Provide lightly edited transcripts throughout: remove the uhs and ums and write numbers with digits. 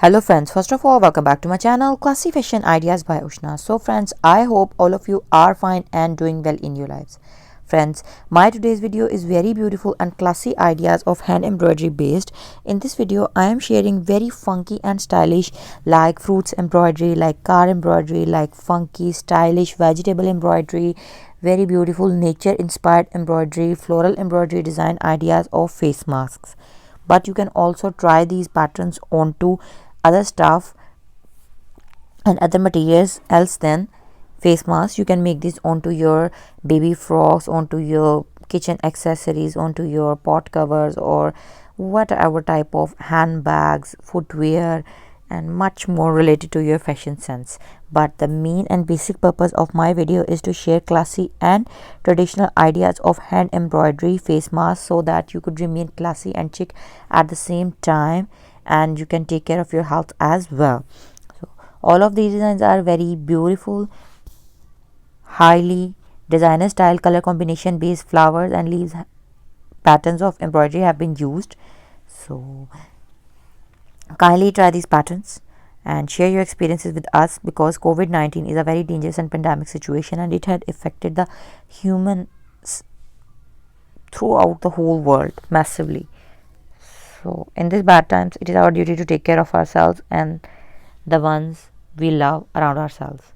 Hello friends, first of all welcome back to my channel Classy Fashion Ideas by Ushna. So friends, I hope all of you are fine and doing well in your lives. Friends, my today's video is very beautiful and classy ideas of hand embroidery based. In this video I am sharing very funky and stylish like fruits embroidery, like car embroidery, like funky stylish vegetable embroidery, very beautiful nature inspired embroidery, floral embroidery design ideas of face masks. But you can also try these patterns onto other stuff and other materials else than face masks. You can make this onto your baby frocks, onto your kitchen accessories, onto your pot covers, or whatever type of handbags, footwear, and much more related to your fashion sense. But the main and basic purpose of my video is to share classy and traditional ideas of hand embroidery face masks so that you could remain classy and chic at the same time, and you can take care of your health as well. So all of these designs are very beautiful, highly designer style color combination based flowers and leaves patterns of embroidery have been used. So kindly try these patterns and share your experiences with us, because COVID-19 is a very dangerous and pandemic situation and it had affected the humans throughout the whole world massively. So in these bad times it is our duty to take care of ourselves and the ones we love around ourselves.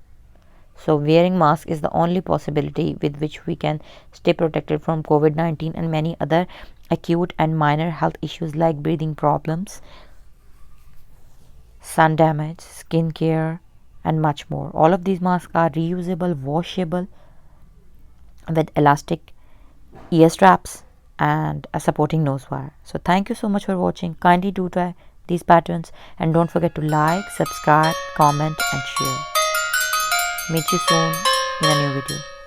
So wearing mask is the only possibility with which we can stay protected from COVID-19 and many other acute and minor health issues like breathing problems, sun damage, skin care, and much more. All of these masks are reusable, washable with elastic ear straps and a supporting nose wire. So thank you so much for watching. Kindly do try these patterns and don't forget to like, subscribe, comment and share. Meet you soon in a new video.